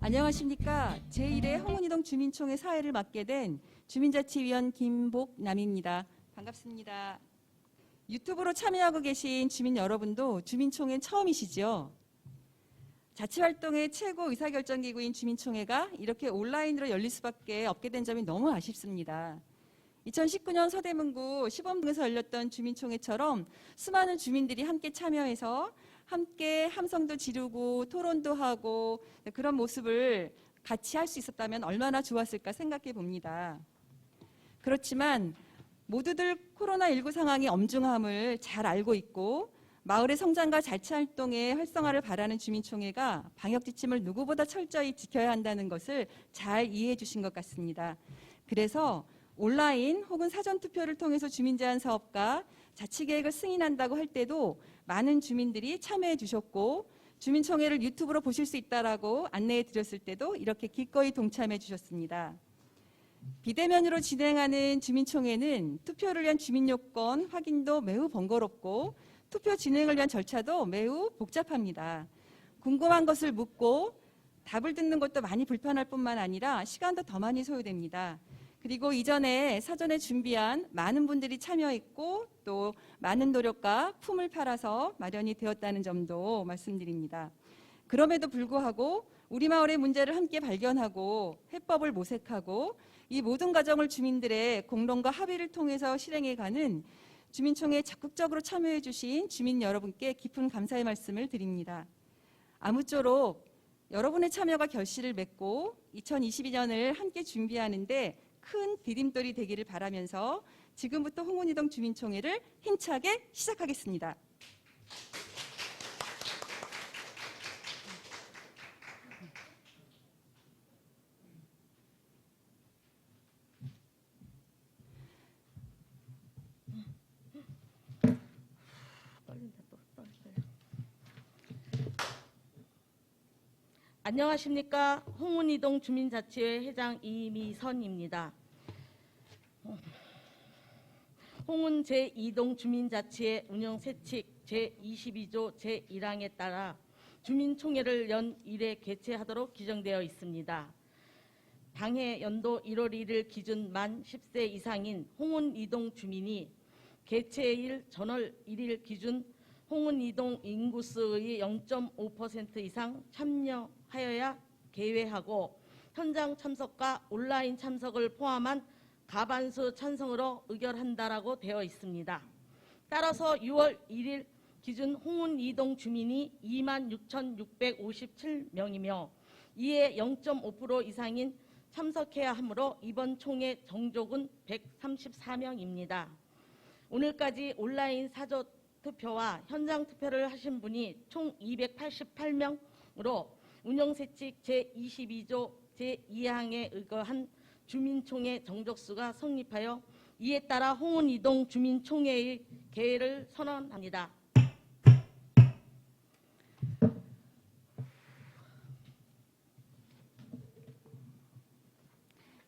안녕하십니까. 제1회 홍은이동 주민총회 사회를 맡게 된 주민자치위원 김복남입니다. 반갑습니다. 유튜브로 참여하고 계신 주민 여러분도 주민총회 처음이시죠? 자치활동의 최고 의사결정기구인 주민총회가 이렇게 온라인으로 열릴 수밖에 없게 된 점이 너무 아쉽습니다. 2019년 서대문구 시범동에서 열렸던 주민총회처럼 수많은 주민들이 함께 참여해서 함께 함성도 지르고 토론도 하고 그런 모습을 같이 할 수 있었다면 얼마나 좋았을까 생각해 봅니다. 그렇지만 모두들 코로나19 상황의 엄중함을 잘 알고 있고 마을의 성장과 자치활동의 활성화를 바라는 주민총회가 방역지침을 누구보다 철저히 지켜야 한다는 것을 잘 이해해 주신 것 같습니다. 그래서 온라인 혹은 사전투표를 통해서 주민제한 사업과 자치계획을 승인한다고 할 때도 많은 주민들이 참여해 주셨고 주민총회를 유튜브로 보실 수 있다라고 안내해 드렸을 때도 이렇게 기꺼이 동참해 주셨습니다. 비대면으로 진행하는 주민총회는 투표를 위한 주민요건 확인도 매우 번거롭고 투표 진행을 위한 절차도 매우 복잡합니다. 궁금한 것을 묻고 답을 듣는 것도 많이 불편할 뿐만 아니라 시간도 더 많이 소요됩니다. 그리고 이전에 사전에 준비한 많은 분들이 참여했고 또 많은 노력과 품을 팔아서 마련이 되었다는 점도 말씀드립니다. 그럼에도 불구하고 우리 마을의 문제를 함께 발견하고 해법을 모색하고 이 모든 과정을 주민들의 공론과 합의를 통해서 실행해가는 주민총회에 적극적으로 참여해 주신 주민 여러분께 깊은 감사의 말씀을 드립니다. 아무쪼록 여러분의 참여가 결실을 맺고 2022년을 함께 준비하는데 큰 디딤돌이 되기를 바라면서 지금부터 홍은이동 주민총회를 힘차게 시작하겠습니다. 안녕하십니까. 홍은이동 주민자치회 회장 이미선입니다. 홍은 제2동 주민자치회 운영세칙 제22조 제1항에 따라 주민총회를 연 1회 개최하도록 규정되어 있습니다. 당해 연도 1월 1일 기준 만 10세 이상인 홍은 2동 주민이 개최일 전월 1일 기준 홍은 2동 인구수의 0.5% 이상 참여하여야 개회하고 현장 참석과 온라인 참석을 포함한 과반수 찬성으로 의결한다라고 되어 있습니다. 따라서 6월 1일 기준 홍은 2동 주민이 26,657명이며 이에 0.5% 이상인 참석해야 하므로 이번 총회 정족은 134명입니다. 오늘까지 온라인 사전 투표와 현장 투표를 하신 분이 총 288명으로 운영세칙 제22조 제2항에 의거한 주민총회 정족수가 성립하여 이에 따라 홍은 2동 주민총회의 개회를 선언합니다.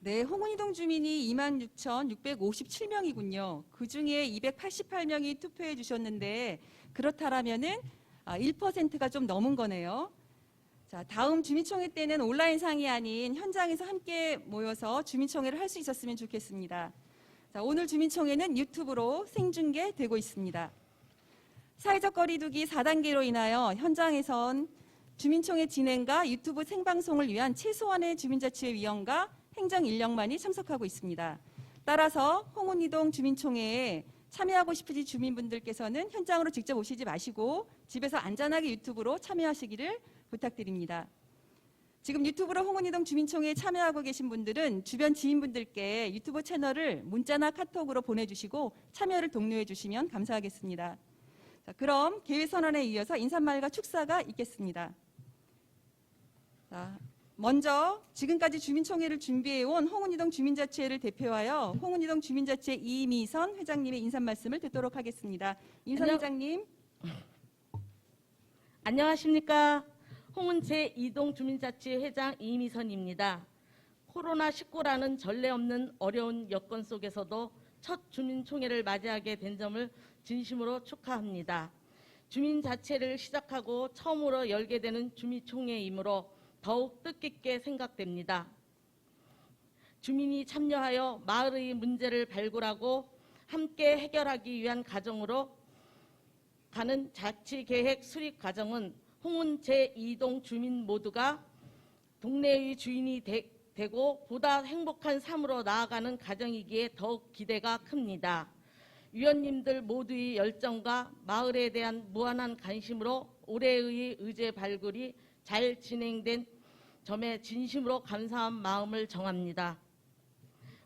네, 홍은이동 주민이 26,657명이군요. 그중에 288명이 투표해 주셨는데 그렇다라면은 1%가 좀 넘은 거네요. 자, 다음 주민총회 때는 온라인상이 아닌 현장에서 함께 모여서 주민총회를 할 수 있었으면 좋겠습니다. 자, 오늘 주민총회는 유튜브로 생중계되고 있습니다. 사회적 거리두기 4단계로 인하여 현장에선 주민총회 진행과 유튜브 생방송을 위한 최소한의 주민자치회 위원과 행정 인력만이 참석하고 있습니다. 따라서 홍은이동 주민총회에 참여하고 싶으신 주민분들께서는 현장으로 직접 오시지 마시고 집에서 안전하게 유튜브로 참여하시기를 부탁드립니다. 지금 유튜브로 홍은이동 주민총회에 참여하고 계신 분들은 주변 지인분들께 유튜브 채널을 문자나 카톡으로 보내주시고 참여를 독려해 주시면 감사하겠습니다. 자, 그럼 개회 선언에 이어서 인사말과 축사가 있겠습니다. 자, 먼저 지금까지 주민총회를 준비해온 홍은이동 주민자치회를 대표하여 홍은이동 주민자치회 이미선 회장님의 인사말씀을 듣도록 하겠습니다. 이미선 회장님. 안녕하십니까. 홍은 제2동 주민자치회 회장 이미선입니다. 코로나19라는 전례 없는 어려운 여건 속에서도 첫 주민총회를 맞이하게 된 점을 진심으로 축하합니다. 주민자치회를 시작하고 처음으로 열게 되는 주민총회이므로 더욱 뜻깊게 생각됩니다. 주민이 참여하여 마을의 문제를 발굴하고 함께 해결하기 위한 과정으로 가는 자치계획 수립 과정은 홍은 제2동 주민 모두가 동네의 주인이 되고 보다 행복한 삶으로 나아가는 과정이기에 더욱 기대가 큽니다. 위원님들 모두의 열정과 마을에 대한 무한한 관심으로 올해의 의제 발굴이 잘 진행된 점에 진심으로 감사한 마음을 정합니다.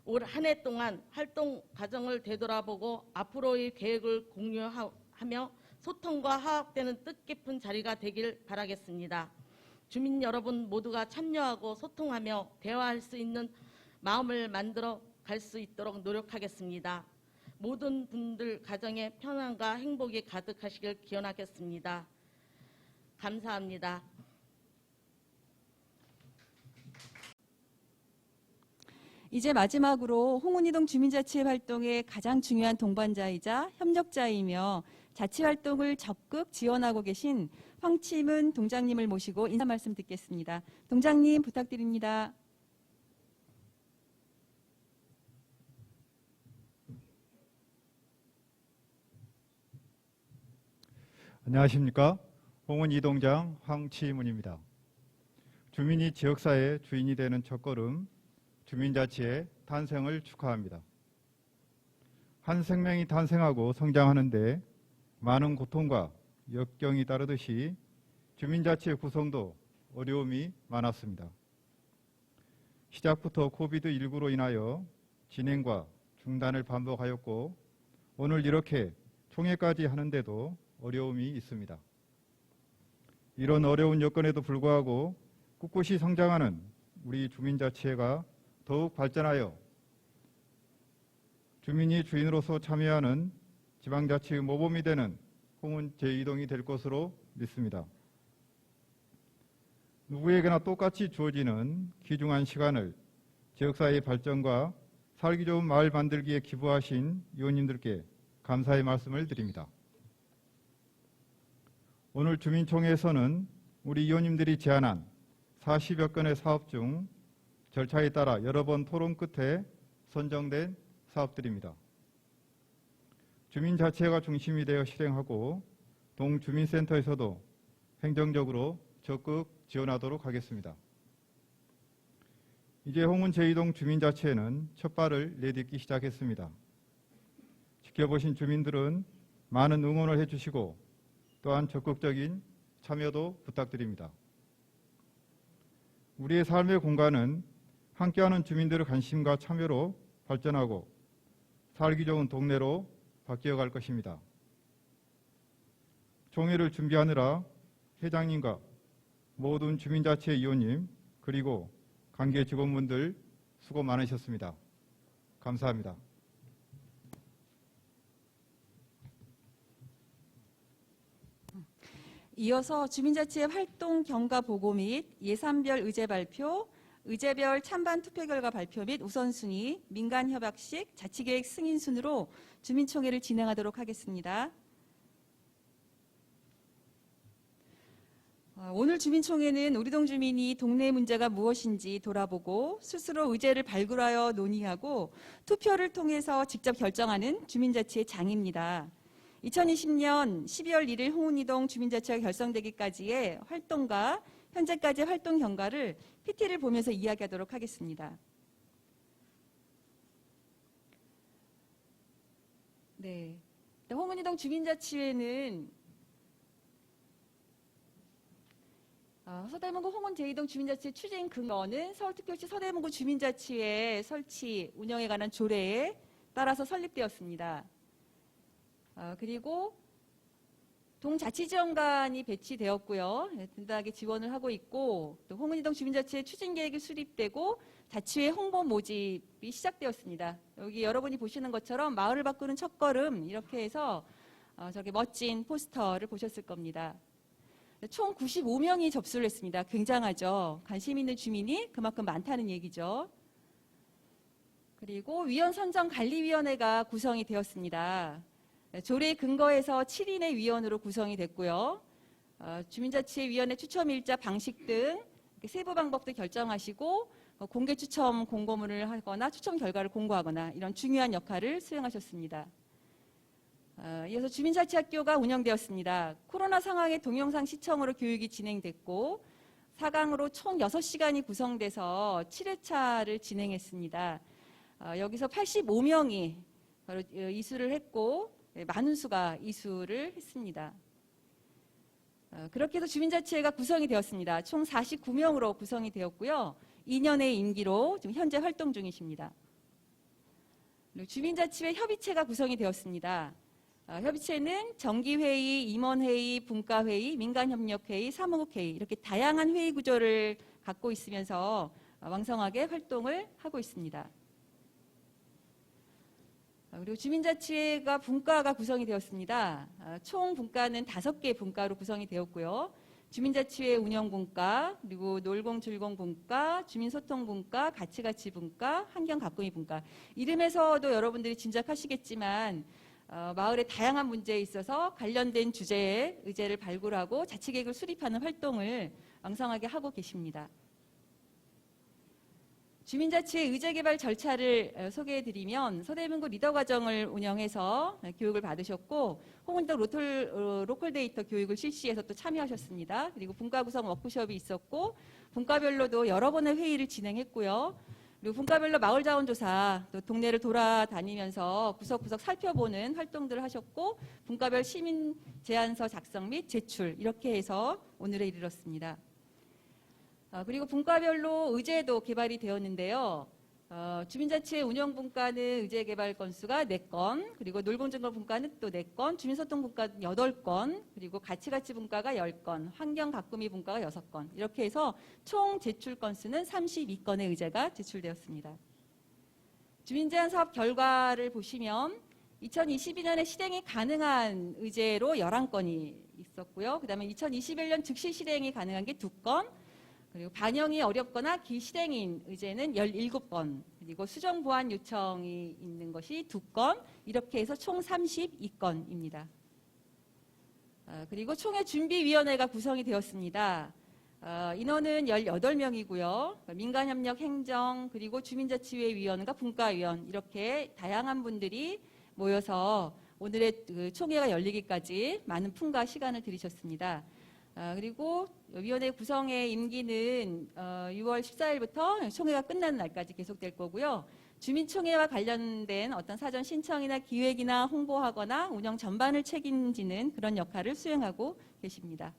올 한 해 동안 활동 과정을 되돌아보고 앞으로의 계획을 공유하며 소통과 화합되는 뜻깊은 자리가 되길 바라겠습니다. 주민 여러분 모두가 참여하고 소통하며 대화할 수 있는 마음을 만들어 갈 수 있도록 노력하겠습니다. 모든 분들 가정에 평안과 행복이 가득하시길 기원하겠습니다. 감사합니다. 이제 마지막으로 홍은이동 주민자치 활동의 가장 중요한 동반자이자 협력자이며 자치활동을 적극 지원하고 계신 황치문 동장님을 모시고 인사 말씀 듣겠습니다. 동장님 부탁드립니다. 안녕하십니까. 홍은이동장 황치문입니다. 주민이 지역사회의 주인이 되는 첫걸음, 주민자치의 탄생을 축하합니다. 한 생명이 탄생하고 성장하는데 많은 고통과 역경이 따르듯이 주민자치의 구성도 어려움이 많았습니다. 시작부터 코비드19로 인하여 진행과 중단을 반복하였고 오늘 이렇게 총회까지 하는데도 어려움이 있습니다. 이런 어려운 여건에도 불구하고 꿋꿋이 성장하는 우리 주민자치회가 더욱 발전하여 주민이 주인으로서 참여하는 지방자치의 모범이 되는 홍은 제2동이 될 것으로 믿습니다. 누구에게나 똑같이 주어지는 귀중한 시간을 지역사회의 발전과 살기 좋은 마을 만들기에 기부하신 의원님들께 감사의 말씀을 드립니다. 오늘 주민총회에서는 우리 의원님들이 제안한 40여 건의 사업 중 절차에 따라 여러 번 토론 끝에 선정된 사업들입니다. 주민자치회가 중심이 되어 실행하고 동주민센터에서도 행정적으로 적극 지원하도록 하겠습니다. 이제 홍은 제2동 주민자치회는 첫 발을 내딛기 시작했습니다. 지켜보신 주민들은 많은 응원을 해주시고 또한 적극적인 참여도 부탁드립니다. 우리의 삶의 공간은 함께하는 주민들의 관심과 참여로 발전하고 살기 좋은 동네로 바뀌어갈 것입니다. 총회를 준비하느라 회장님과 모든 주민자치회 위원님 그리고 관계 직원분들 수고 많으셨습니다. 감사합니다. 이어서 주민자치회 활동 경과 보고 및 예산별 의제 발표, 의제별 찬반 투표 결과 발표 및 우선순위, 민간협약식, 자치계획 승인 순으로 주민총회를 진행하도록 하겠습니다. 오늘 주민총회는 우리 동 주민이 동네 문제가 무엇인지 돌아보고 스스로 의제를 발굴하여 논의하고 투표를 통해서 직접 결정하는 주민자치의 장입니다. 2020년 12월 1일 홍은이동 주민자치회가 결성되기까지의 활동과 현재까지의 활동 경과를 PT를 보면서 이야기하도록 하겠습니다. 네, 홍은이동 주민자치회는 서대문구 홍은 제2동 주민자치회 추진 근거는 서울특별시 서대문구 주민자치회 설치 운영에 관한 조례에 따라서 설립되었습니다. 그리고 동자치지원관이 배치되었고요. 든든하게 지원을 하고 있고 또 홍은이동 주민자치회 추진계획이 수립되고 자치회 홍보 모집이 시작되었습니다. 여기 여러분이 보시는 것처럼 마을을 바꾸는 첫걸음 이렇게 해서 저렇게 멋진 포스터를 보셨을 겁니다. 총 95명이 접수를 했습니다. 굉장하죠. 관심 있는 주민이 그만큼 많다는 얘기죠. 그리고 위원 선정 관리위원회가 구성이 되었습니다. 조례 근거에서 7인의 위원으로 구성이 됐고요. 주민자치회 위원회 추첨일자 방식 등 세부 방법도 결정하시고 공개 추첨 공고문을 하거나 추첨 결과를 공고하거나 이런 중요한 역할을 수행하셨습니다. 이어서 주민자치학교가 운영되었습니다. 코로나 상황에 동영상 시청으로 교육이 진행됐고 4강으로 총 6시간이 구성돼서 7회차를 진행했습니다. 여기서 85명이 바로 이수를 했고 많은 수가 이수를 했습니다. 그렇게 해서 주민자치회가 구성이 되었습니다. 총 49명으로 구성이 되었고요. 2년의 임기로 지금 현재 활동 중이십니다. 그리고 주민자치회 협의체가 구성이 되었습니다. 협의체는 정기회의, 임원회의, 분과회의, 민간협력회의, 사무국회의 이렇게 다양한 회의 구조를 갖고 있으면서 왕성하게 활동을 하고 있습니다. 그리고 주민자치회가 분과가 구성이 되었습니다. 총 분과는 5개 분과로 구성이 되었고요. 주민자치회 운영분과, 그리고 놀공줄공분과, 주민소통분과, 가치분과, 환경가꾸미분과. 이름에서도 여러분들이 짐작하시겠지만 마을의 다양한 문제에 있어서 관련된 주제의 의제를 발굴하고 자치계획을 수립하는 활동을 왕성하게 하고 계십니다. 주민자치회 의제개발 절차를 소개해드리면 서대문구 리더과정을 운영해서 교육을 받으셨고 홍은동 로컬데이터 교육을 실시해서 또 참여하셨습니다. 그리고 분과 구성 워크숍이 있었고 분과별로도 여러 번의 회의를 진행했고요. 그리고 분과별로 마을자원조사, 또 동네를 돌아다니면서 구석구석 살펴보는 활동들을 하셨고 분과별 시민 제안서 작성 및 제출 이렇게 해서 오늘에 이르렀습니다. 그리고 분과별로 의제도 개발이 되었는데요. 주민자치회 운영분과는 의제 개발 건수가 4건, 그리고 놀공증거분과는 또 4건, 주민소통분과는 8건, 그리고 가치분과가 10건, 환경가꾸미분과가 6건 이렇게 해서 총 제출 건수는 32건의 의제가 제출되었습니다. 주민제안 사업 결과를 보시면 2022년에 실행이 가능한 의제로 11건이 있었고요. 그 다음에 2021년 즉시 실행이 가능한 게 2건, 그리고 반영이 어렵거나 기실행인 의제는 17건, 그리고 수정 보완 요청이 있는 것이 2건, 이렇게 해서 총 32건입니다. 그리고 총회준비위원회가 구성이 되었습니다. 인원은 18명이고요. 민간협력 행정, 그리고 주민자치회 위원과 분과위원 이렇게 다양한 분들이 모여서 오늘의 그 총회가 열리기까지 많은 품과 시간을 들이셨습니다. 그리고 위원회 구성의 임기는 6월 14일부터 총회가 끝나는 날까지 계속될 거고요. 주민총회와 관련된 어떤 사전 신청이나 기획이나 홍보하거나 운영 전반을 책임지는 그런 역할을 수행하고 계십니다.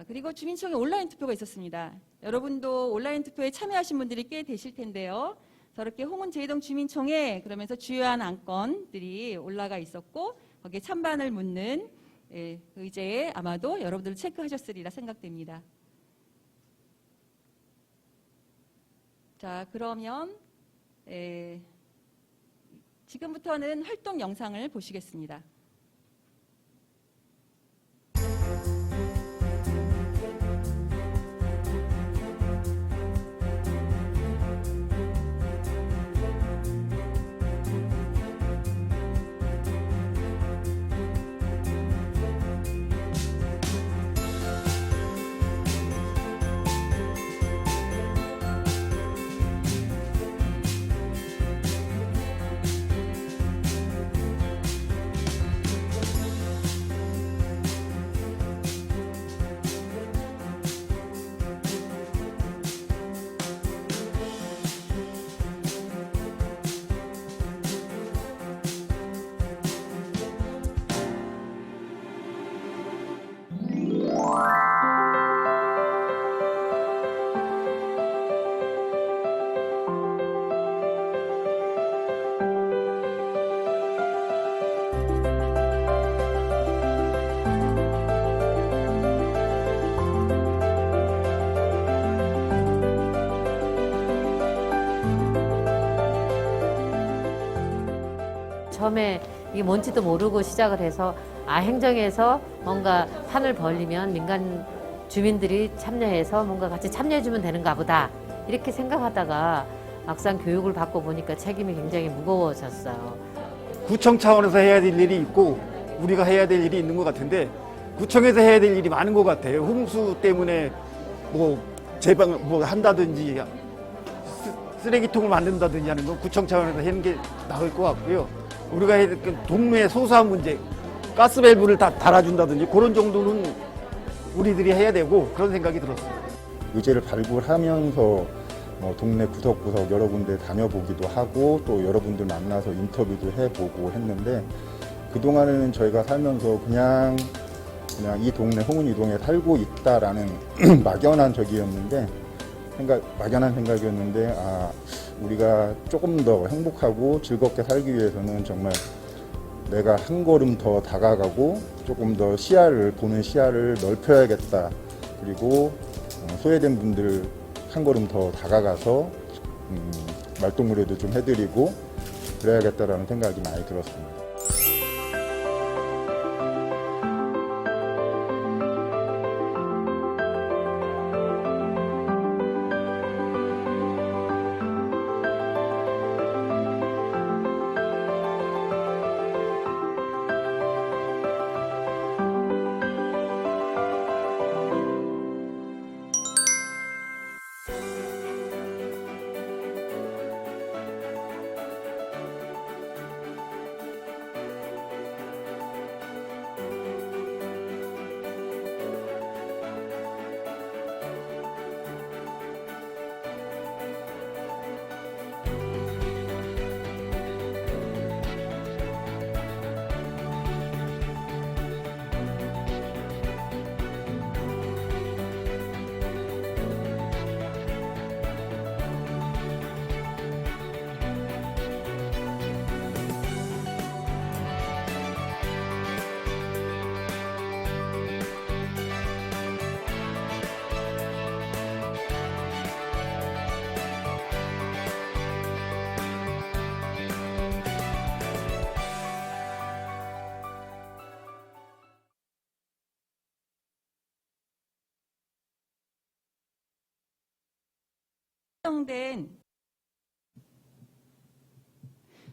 그리고 주민총회 온라인 투표가 있었습니다. 여러분도 온라인 투표에 참여하신 분들이 꽤 되실 텐데요. 저렇게 홍은 제2동 주민총회 그러면서 주요한 안건들이 올라가 있었고 거기에 찬반을 묻는 의제에 아마도 여러분들 체크하셨으리라 생각됩니다. 자, 그러면 지금부터는 활동 영상을 보시겠습니다. 처음에 이게 뭔지도 모르고 시작을 해서 행정에서 뭔가 판을 벌리면 민간 주민들이 참여해서 뭔가 같이 참여해주면 되는가 보다 이렇게 생각하다가 막상 교육을 받고 보니까 책임이 굉장히 무거워졌어요. 구청 차원에서 해야 될 일이 있고 우리가 해야 될 일이 있는 것 같은데 구청에서 해야 될 일이 많은 것 같아요. 홍수 때문에 뭐 제방 뭐 한다든지 쓰레기통을 만든다든지 하는 건 구청 차원에서 하는 게 나을 것 같고요. 우리가 해야 될 건 동네의 소소한 문제, 가스밸브를 다 달아준다든지 그런 정도는 우리들이 해야 되고 그런 생각이 들었습니다. 의제를 발굴하면서 뭐 동네 구석구석 여러 군데 다녀보기도 하고 또 여러분들 만나서 인터뷰도 해보고 했는데 그동안에는 저희가 살면서 그냥 이 동네 홍은이동에 살고 있다라는 막연한 생각이었는데 우리가 조금 더 행복하고 즐겁게 살기 위해서는 정말 내가 한 걸음 더 다가가고 조금 더 보는 시야를 넓혀야겠다. 그리고 소외된 분들 한 걸음 더 다가가서 말동무례도 좀 해드리고 그래야겠다라는 생각이 많이 들었습니다.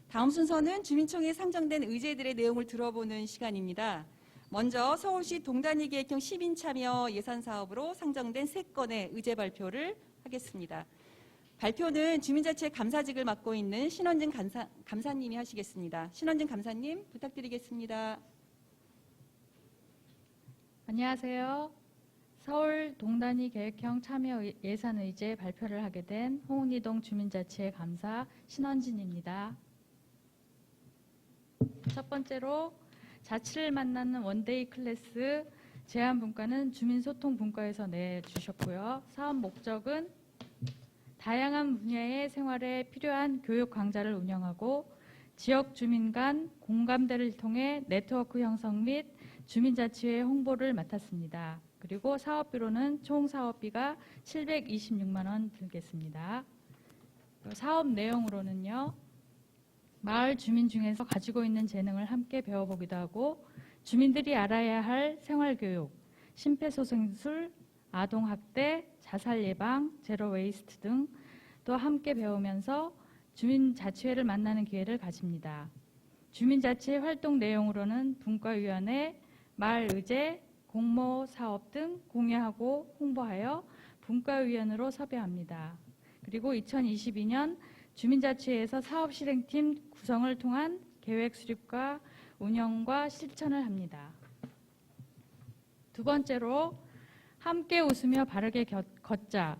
다음 순서는 주민총회에 상정된 의제들의 내용을 들어보는 시간입니다. 먼저 서울시 동단위 계획형 시민참여 예산사업으로 상정된 3건의 의제 발표를 하겠습니다. 발표는 주민자치 감사직을 맡고 있는 신원진 감사님이 하시겠습니다. 신원진 감사님 부탁드리겠습니다. 안녕하세요. 서울 동단위 계획형 참여 예산의제 발표를 하게 된 홍은이동 주민자치회 감사 신원진입니다. 첫 번째로 자치를 만나는 원데이 클래스 제한 분과는 주민소통 분과에서 내주셨고요. 사업 목적은 다양한 분야의 생활에 필요한 교육 강좌를 운영하고 지역 주민 간 공감대를 통해 네트워크 형성 및 주민자치회 홍보를 맡았습니다. 그리고 사업비로는 총 사업비가 726만 원 들겠습니다. 사업 내용으로는요. 마을 주민 중에서 가지고 있는 재능을 함께 배워보기도 하고 주민들이 알아야 할 생활교육, 심폐소생술, 아동학대, 자살 예방, 제로 웨이스트 등 또 함께 배우면서 주민자치회를 만나는 기회를 가집니다. 주민자치회 활동 내용으로는 분과위원회, 마을의제, 공모사업 등 공유하고 홍보하여 분과위원으로 섭외합니다. 그리고 2022년 주민자치회에서 사업실행팀 구성을 통한 계획 수립과 운영과 실천을 합니다. 두 번째로 함께 웃으며 바르게 걷자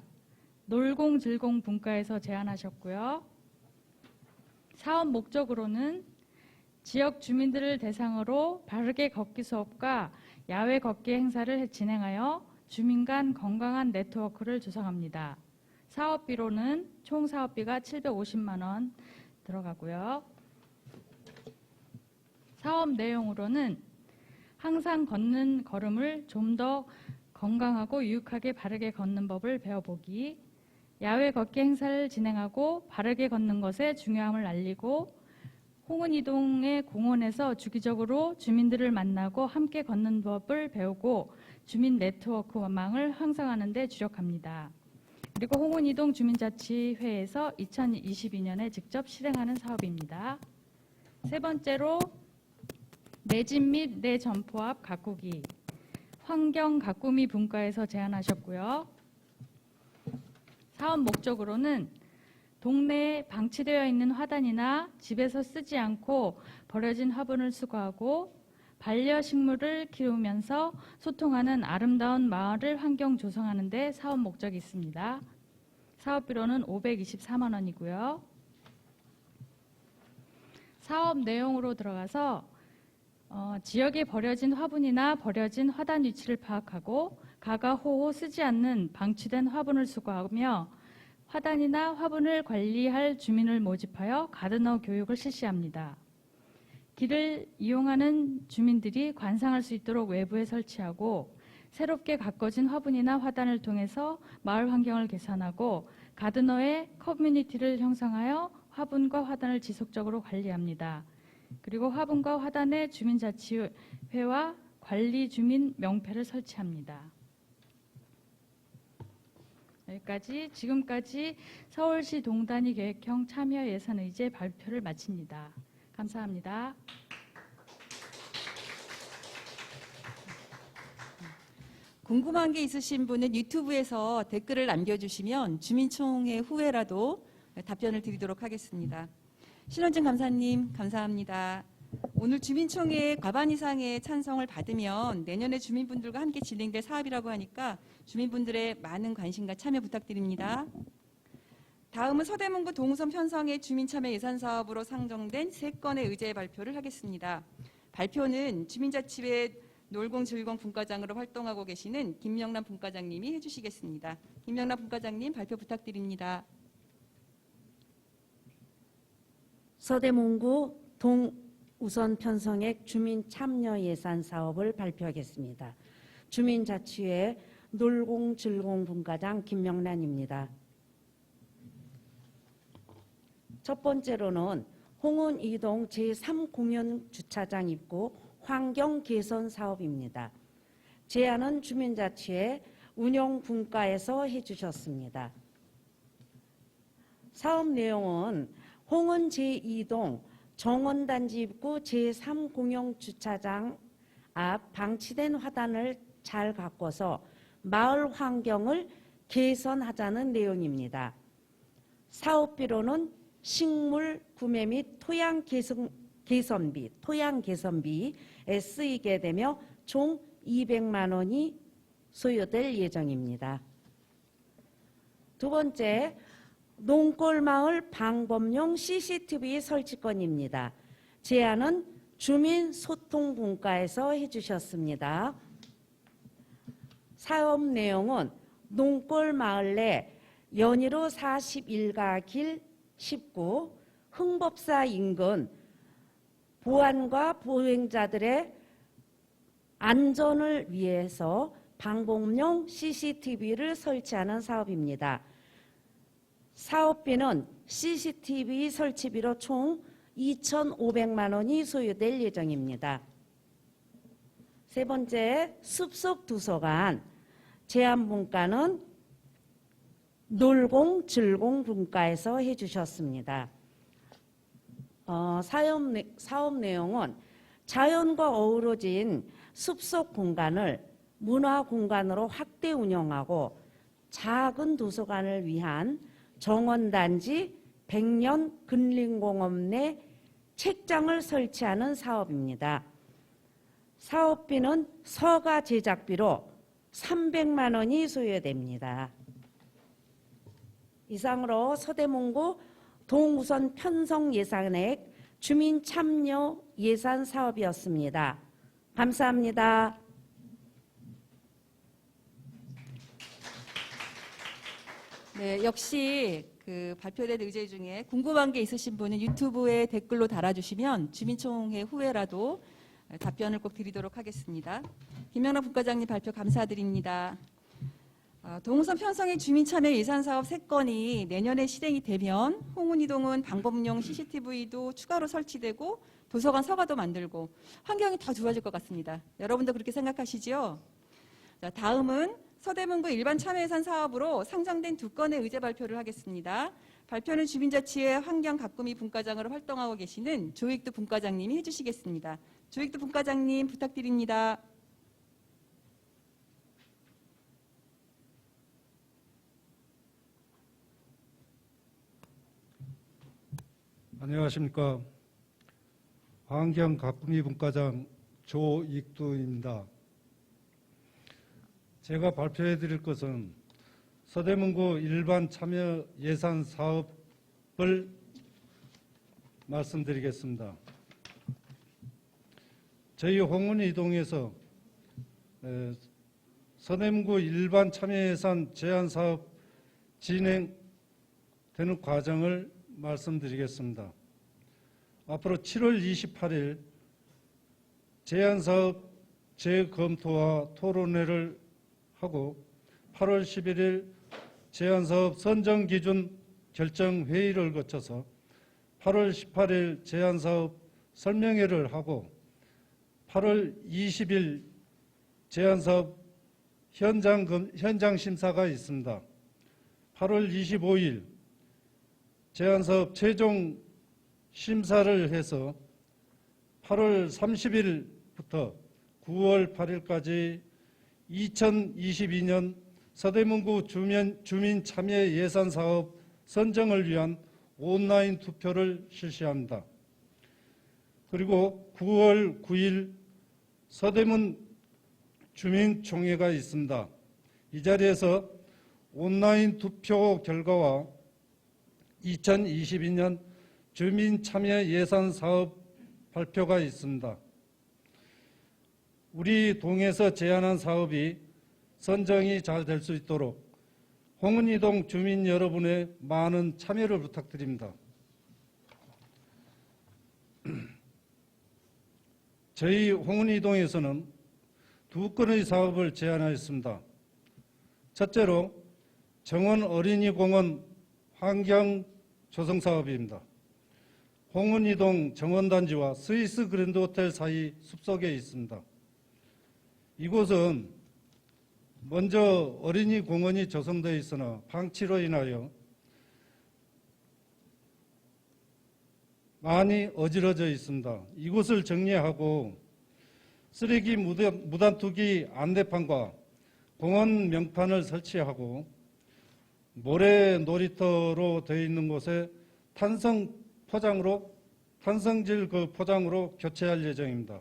놀공즐공 분과에서 제안하셨고요. 사업 목적으로는 지역 주민들을 대상으로 바르게 걷기 수업과 야외 걷기 행사를 진행하여 주민 간 건강한 네트워크를 조성합니다. 사업비로는 총 사업비가 750만 원 들어가고요. 사업 내용으로는 항상 걷는 걸음을 좀 더 건강하고 유익하게 바르게 걷는 법을 배워보기, 야외 걷기 행사를 진행하고 바르게 걷는 것의 중요함을 알리고 홍은이동의 공원에서 주기적으로 주민들을 만나고 함께 걷는 법을 배우고 주민 네트워크망을 형성하는 데 주력합니다. 그리고 홍은이동 주민자치회에서 2022년에 직접 실행하는 사업입니다. 세 번째로 내 집 및 내 점포 앞 가꾸기 환경 가꾸미 분과에서 제안하셨고요. 사업 목적으로는 동네에 방치되어 있는 화단이나 집에서 쓰지 않고 버려진 화분을 수거하고 반려식물을 키우면서 소통하는 아름다운 마을 환경 조성하는 데 사업 목적이 있습니다. 사업비로는 524만 원이고요. 사업 내용으로 들어가서 지역에 버려진 화분이나 버려진 화단 위치를 파악하고 가가호호 쓰지 않는 방치된 화분을 수거하며 화단이나 화분을 관리할 주민을 모집하여 가드너 교육을 실시합니다. 길을 이용하는 주민들이 관상할 수 있도록 외부에 설치하고 새롭게 가꿔진 화분이나 화단을 통해서 마을 환경을 개선하고 가드너의 커뮤니티를 형성하여 화분과 화단을 지속적으로 관리합니다. 그리고 화분과 화단의 주민자치회와 관리 주민 명패를 설치합니다. 여기까지 지금까지 서울시 동단위 계획형 참여 예산 의제 발표를 마칩니다. 감사합니다. 궁금한 게 있으신 분은 유튜브에서 댓글을 남겨주시면 주민총회 후에라도 답변을 드리도록 하겠습니다. 신원준 감사님 감사합니다. 오늘 주민총회 과반 이상의 찬성을 받으면 내년에 주민분들과 함께 진행될 사업이라고 하니까 주민분들의 많은 관심과 참여 부탁드립니다. 다음은 서대문구 동우선 편성의 주민참여 예산사업으로 상정된 3건의 의제 발표를 하겠습니다. 발표는 주민자치회 놀공즐공 분과장으로 활동하고 계시는 김명란 분과장님이 해주시겠습니다. 김명란 분과장님 발표 부탁드립니다. 서대문구 동우선 편성액 주민 참여 예산 사업을 발표하겠습니다. 주민자치회 놀공즐공 분과장 김명란입니다. 첫 번째로는 홍은 이동 제3공연 주차장 입구 환경 개선 사업입니다. 제안은 주민자치회 운영분과에서 해주셨습니다. 사업 내용은 홍은 제2동 정원단지 입구 제3공영 주차장 앞 방치된 화단을 잘 가꿔서 마을 환경을 개선하자는 내용입니다. 사업비로는 식물 구매 및 토양 개선비에 쓰이게 되며 총 200만 원이 소요될 예정입니다. 두 번째, 농골마을 방범용 CCTV 설치건입니다. 제안은 주민소통분과에서 해주셨습니다. 사업 내용은 농골마을 내 연희로 41가 길 19 흥법사 인근 보안과 보행자들의 안전을 위해서 방범용 CCTV를 설치하는 사업입니다. 사업비는 CCTV 설치비로 총 2,500만 원이 소요될 예정입니다. 세 번째, 숲속도서관 제안분과는 놀공즐공분과에서 해주셨습니다. 사업 내용은 자연과 어우러진 숲속 공간을 문화 공간으로 확대 운영하고 작은 도서관을 위한 정원단지 100년 근린공원 내 책장을 설치하는 사업입니다. 사업비는 서가 제작비로 300만 원이 소요됩니다. 이상으로 서대문구 동우선 편성 예산액 주민 참여 예산 사업이었습니다. 감사합니다. 네, 역시 그 발표된 의제 중에 궁금한 게 있으신 분은 유튜브에 댓글로 달아주시면 주민총회 후에라도 답변을 꼭 드리도록 하겠습니다. 김명란 분과장님 발표 감사드립니다. 동우선 편성의 주민참여 예산사업 3건이 내년에 실행이 되면 홍은이동은 방범용 CCTV도 추가로 설치되고 도서관 서가도 만들고 환경이 더 좋아질 것 같습니다. 여러분도 그렇게 생각하시죠? 자, 다음은 서대문구 일반 참여예산 사업으로 상정된 2건의 의제 발표를 하겠습니다. 발표는 주민자치회 환경 가꾸미 분과장으로 활동하고 계시는 조익두 분과장님이 해주시겠습니다. 조익두 분과장님 부탁드립니다. 안녕하십니까. 환경가꾸미분과장 조익두입니다. 제가 발표해 드릴 것은 서대문구 일반 참여 예산 사업을 말씀드리겠습니다. 저희 홍은이동에서 서대문구 일반 참여 예산 제한 사업 진행되는 과정을 말씀드리겠습니다. 앞으로 7월 28일 제안사업 재검토와 토론회를 하고 8월 11일 제안사업 선정기준 결정회의를 거쳐서 8월 18일 제안사업 설명회를 하고 8월 20일 제안사업 현장 심사가 있습니다. 8월 25일 제안사업 최종 심사를 해서 8월 30일부터 9월 8일까지 2022년 서대문구 주민 참여 예산 사업 선정을 위한 온라인 투표를 실시합니다. 그리고 9월 9일 서대문 주민총회가 있습니다. 이 자리에서 온라인 투표 결과와 2022년 주민 참여 예산 사업 발표가 있습니다. 우리 동에서 제안한 사업이 선정이 잘 될 수 있도록 홍은이동 주민 여러분의 많은 참여를 부탁드립니다. 저희 홍은이동에서는 2건의 사업을 제안하였습니다. 첫째로 정원 어린이공원 환경조성사업입니다. 홍은이동 정원단지와 스위스 그랜드 호텔 사이 숲속에 있습니다. 이곳은 먼저 어린이 공원이 조성되어 있으나 방치로 인하여 많이 어지러져 있습니다. 이곳을 정리하고 쓰레기 무단 투기 안내판과 공원 명판을 설치하고 모래 놀이터로 되어 있는 곳에 탄성질 포장으로 교체할 예정입니다.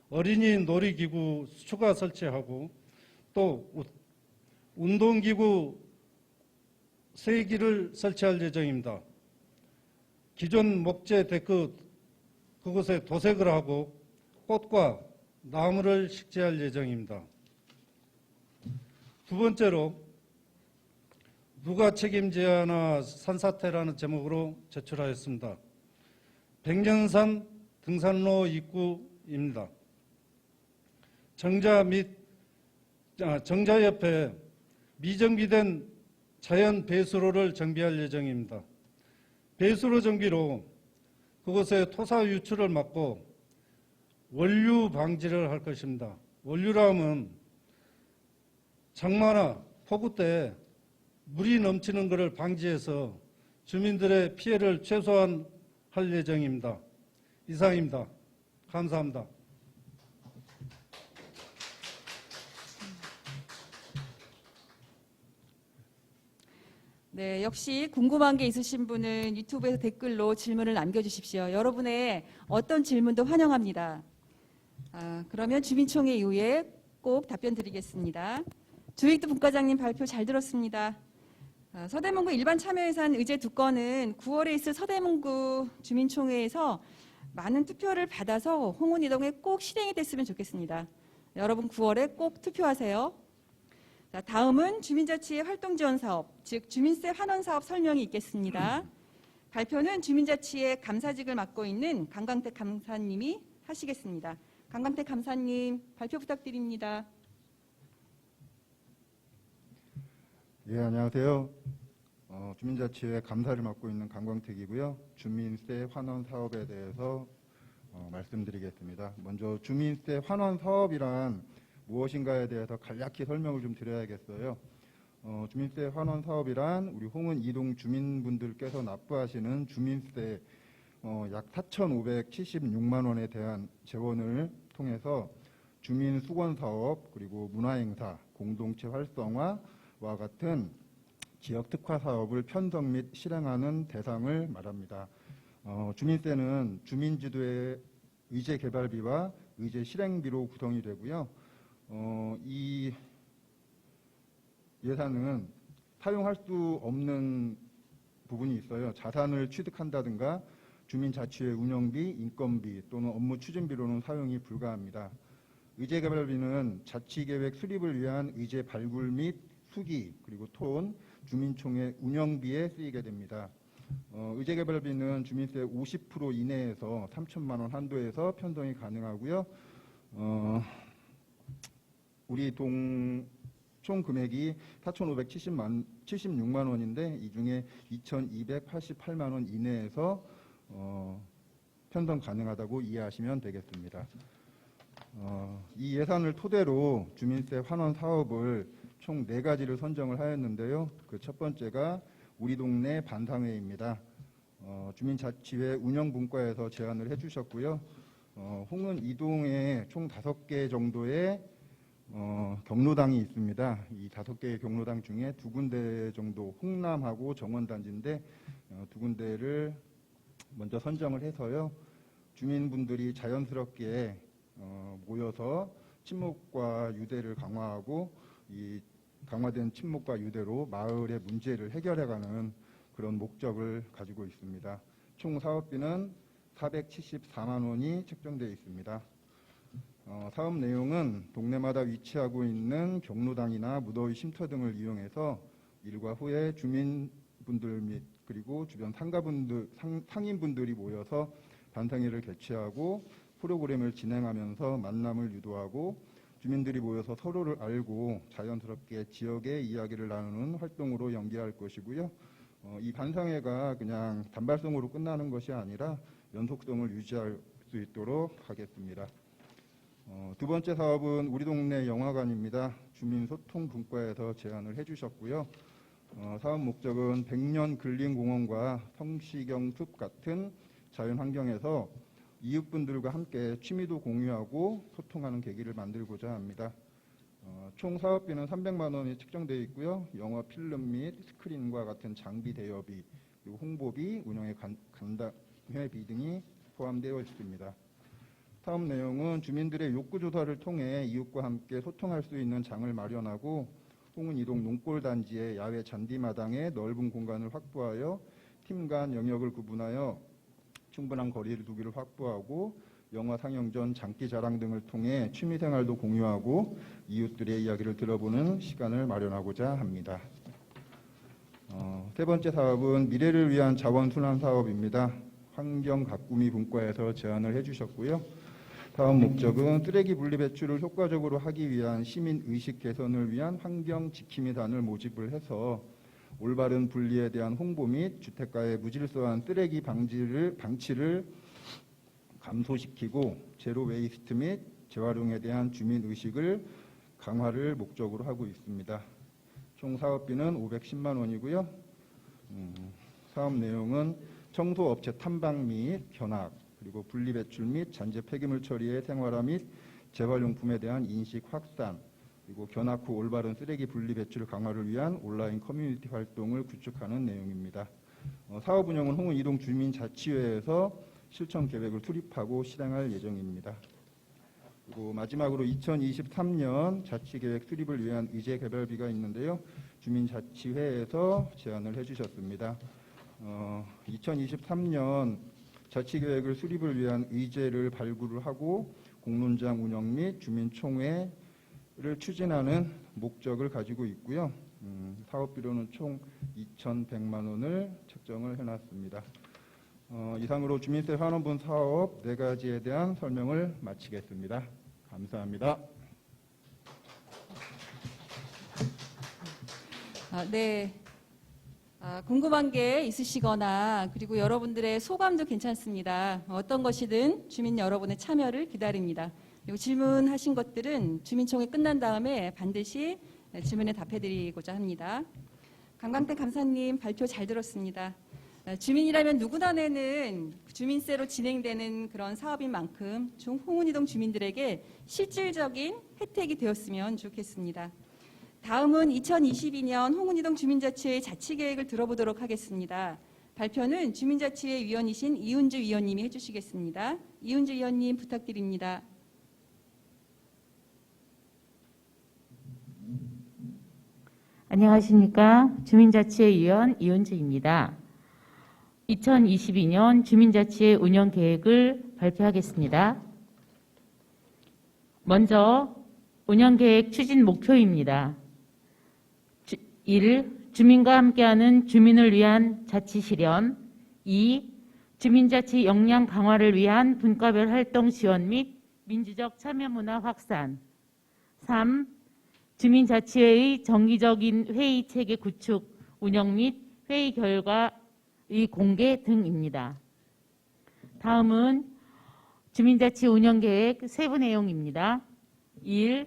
어린이 놀이기구 추가 설치하고 또 운동기구 3기를 설치할 예정입니다. 기존 목재 데크 그곳에 도색을 하고 꽃과 나무를 식재할 예정입니다. 두 번째로 누가 책임져야 하나 산사태라는 제목으로 제출하였습니다. 백년산 등산로 입구입니다. 정자 옆에 미정비된 자연 배수로를 정비할 예정입니다. 배수로 정비로 그곳에 토사 유출을 막고 원류 방지를 할 것입니다. 원류라 하면 장마나 폭우 때 물이 넘치는 것을 방지해서 주민들의 피해를 최소화할 예정입니다. 이상입니다. 감사합니다. 네, 역시 궁금한 게 있으신 분은 유튜브에서 댓글로 질문을 남겨주십시오. 여러분의 어떤 질문도 환영합니다. 그러면 주민총회 이후에 꼭 답변 드리겠습니다. 조익두 분과장님 발표 잘 들었습니다. 서대문구 일반 참여예산 의제 2건은 9월에 있을 서대문구 주민총회에서 많은 투표를 받아서 홍은이동에 꼭 실행이 됐으면 좋겠습니다. 여러분 9월에 꼭 투표하세요. 자, 다음은 주민자치의 활동지원사업, 즉 주민세 환원사업 설명이 있겠습니다. 발표는 주민자치의 감사직을 맡고 있는 강광택 감사님이 하시겠습니다. 강광택 감사님 발표 부탁드립니다. 예, 안녕하세요. 주민자치회 감사를 맡고 있는 강광택이고요. 주민세 환원 사업에 대해서 말씀드리겠습니다. 먼저 주민세 환원 사업이란 무엇인가에 대해서 간략히 설명을 좀 드려야겠어요. 주민세 환원 사업이란 우리 홍은 이동 주민분들께서 납부하시는 주민세 약 4,576만 원에 대한 재원을 통해서 주민 수건 사업 그리고 문화행사, 공동체 활성화와 같은 지역 특화 사업을 편성 및 실행하는 대상을 말합니다. 주민세는 주민지도의 의제 개발비와 의제 실행비로 구성이 되고요. 이 예산은 사용할 수 없는 부분이 있어요. 자산을 취득한다든가 주민자치회 운영비, 인건비 또는 업무 추진비로는 사용이 불가합니다. 의제개발비는 자치계획 수립을 위한 의제 발굴 및 수기 그리고 토론, 주민총회 운영비에 쓰이게 됩니다. 의제개발비는 주민세 50% 이내에서 3천만 원 한도에서 편성이 가능하고요. 우리 동 총 금액이 4,576만 원인데 이 중에 2,288만 원 이내에서 편성 가능하다고 이해하시면 되겠습니다. 이 예산을 토대로 주민세 환원 사업을 총 4가지를 선정을 하였는데요. 그 첫 번째가 우리 동네 반상회입니다. 주민자치회 운영분과에서 제안을 해주셨고요. 홍은 이동에 총 5개 정도의 경로당이 있습니다. 이 5개의 경로당 중에 2군데 정도 홍남하고 정원단지인데 2군데를 먼저 선정을 해서요. 주민분들이 자연스럽게 모여서 친목과 유대를 강화하고 이 강화된 친목과 유대로 마을의 문제를 해결해가는 그런 목적을 가지고 있습니다. 총 사업비는 474만 원이 책정되어 있습니다. 사업 내용은 동네마다 위치하고 있는 경로당이나 무더위 쉼터 등을 이용해서 일과 후에 주민분들 및 그리고 주변 상인분들이 모여서 반상회를 개최하고 프로그램을 진행하면서 만남을 유도하고 주민들이 모여서 서로를 알고 자연스럽게 지역의 이야기를 나누는 활동으로 연계할 것이고요. 이 반상회가 그냥 단발성으로 끝나는 것이 아니라 연속성을 유지할 수 있도록 하겠습니다. 두 번째 사업은 우리 동네 영화관입니다. 주민소통분과에서 제안을 해주셨고요. 사업 목적은 100년 근린공원과 성시경 숲 같은 자연환경에서 이웃분들과 함께 취미도 공유하고 소통하는 계기를 만들고자 합니다. 총 사업비는 300만 원이 책정되어 있고요. 영화 필름 및 스크린과 같은 장비 대여비, 그리고 홍보비, 운영의 간담회비 등이 포함되어 있습니다. 사업 내용은 주민들의 욕구조사를 통해 이웃과 함께 소통할 수 있는 장을 마련하고 홍은 이동 농골단지의 야외 잔디마당에 넓은 공간을 확보하여 팀 간 영역을 구분하여 충분한 거리를 두기를 확보하고 영화 상영 전 장기자랑 등을 통해 취미생활도 공유하고 이웃들의 이야기를 들어보는 시간을 마련하고자 합니다. 세 번째 사업은 미래를 위한 자원순환 사업입니다. 환경가꾸미 분과에서 제안을 해주셨고요. 사업 목적은 쓰레기 분리 배출을 효과적으로 하기 위한 시민 의식 개선을 위한 환경지킴이단을 모집을 해서 올바른 분리에 대한 홍보 및 주택가의 무질서한 쓰레기 방치를 감소시키고 제로 웨이스트 및 재활용에 대한 주민 의식을 강화를 목적으로 하고 있습니다. 총 사업비는 510만 원이고요. 사업 내용은 청소업체 탐방 및 견학, 그리고 분리배출 및 잔재 폐기물 처리의 생활화 및 재활용품에 대한 인식 확산, 그리고 견학 후 올바른 쓰레기 분리배출 강화를 위한 온라인 커뮤니티 활동을 구축하는 내용입니다. 사업 운영은 홍은 이동 주민자치회에서 실천 계획을 수립하고 실행할 예정입니다. 그리고 마지막으로 2023년 자치계획 수립을 위한 의제 개발비가 있는데요. 주민자치회에서 제안을 해주셨습니다. 2023년 자치계획을 수립을 위한 의제를 발굴을 하고 공론장 운영 및 주민총회를 추진하는 목적을 가지고 있고요. 사업비로는 총 2,100만 원을 책정을 해놨습니다. 이상으로 주민세 환원분 사업 4가지에 대한 설명을 마치겠습니다. 감사합니다. 네. 궁금한 게 있으시거나 그리고 여러분들의 소감도 괜찮습니다. 어떤 것이든 주민 여러분의 참여를 기다립니다. 그리고 질문하신 것들은 주민총회 끝난 다음에 반드시 질문에 답해드리고자 합니다. 강광태 감사님 발표 잘 들었습니다. 주민이라면 누구나 내는 주민세로 진행되는 그런 사업인 만큼 홍은이동 주민들에게 실질적인 혜택이 되었으면 좋겠습니다. 다음은 2022년 홍은이동 주민자치회의 자치계획을 들어보도록 하겠습니다. 발표는 주민자치회 위원이신 이은주 위원님이 해주시겠습니다. 이은주 위원님 부탁드립니다. 안녕하십니까. 주민자치회 위원 이은주입니다. 2022년 주민자치회 운영 계획을 발표하겠습니다. 먼저 운영 계획 추진 목표입니다. 1. 주민과 함께하는 주민을 위한 자치 실현. 2. 주민자치 역량 강화를 위한 분과별 활동 지원 및 민주적 참여 문화 확산. 3. 주민자치회의 정기적인 회의 체계 구축, 운영 및 회의 결과의 공개 등입니다. 다음은 주민자치 운영계획 세부 내용입니다. 1.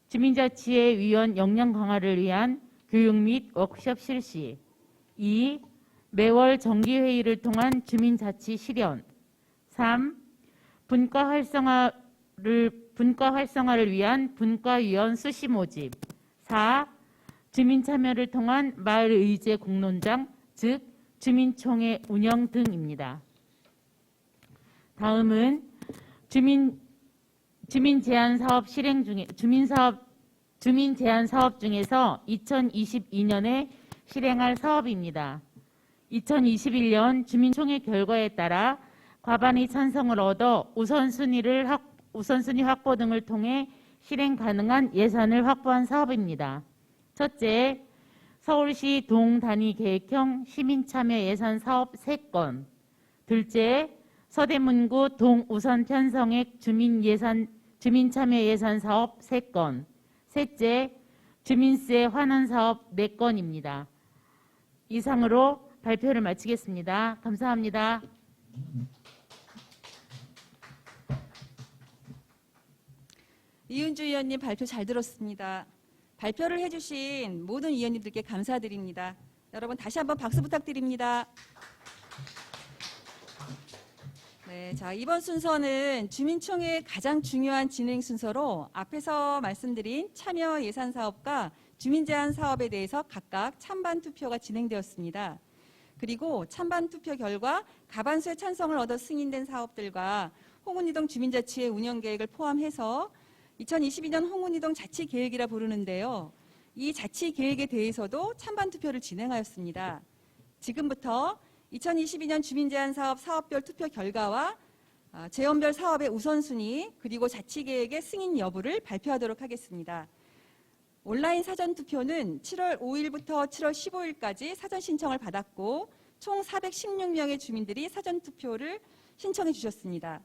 주민자치회 위원 역량 강화를 위한 교육 및 워크숍 실시. 2. 매월 정기회의를 통한 주민자치 실현. 3. 분과 활성화를 위한 분과위원 수시 모집. 4. 주민 참여를 통한 마을 의제 공론장, 즉 주민총회 운영 등입니다. 다음은 주민 제안 사업 실행 중에 주민 제안 사업 중에서 2022년에 실행할 사업입니다. 2021년 주민총회 결과에 따라 과반의 찬성을 얻어 우선순위 확보 등을 통해 실행 가능한 예산을 확보한 사업입니다. 첫째, 서울시 동단위 계획형 시민참여 예산 사업 3건. 둘째, 서대문구 동우선 편성액 주민참여 예산 사업 3건. 셋째, 주민세 환원 사업 4건입니다. 이상으로 발표를 마치겠습니다. 감사합니다. 이은주 위원님 발표 잘 들었습니다. 발표를 해주신 모든 위원님들께 감사드립니다. 여러분 다시 한번 박수 부탁드립니다. 네, 자 이번 순서는 주민총회의 가장 중요한 진행 순서로 앞에서 말씀드린 참여 예산 사업과 주민 제안 사업에 대해서 각각 찬반 투표가 진행되었습니다. 그리고 찬반 투표 결과 과반수의 찬성을 얻어 승인된 사업들과 홍은이동 주민자치회 운영 계획을 포함해서 2022년 홍은이동 자치계획이라 부르는데요. 이 자치계획에 대해서도 찬반 투표를 진행하였습니다. 지금부터 2022년 주민제안사업 사업별 투표 결과와 재원별 사업의 우선순위 그리고 자치계획의 승인 여부를 발표하도록 하겠습니다. 온라인 사전투표는 7월 5일부터 7월 15일까지 사전 신청을 받았고 총 416명의 주민들이 사전투표를 신청해 주셨습니다.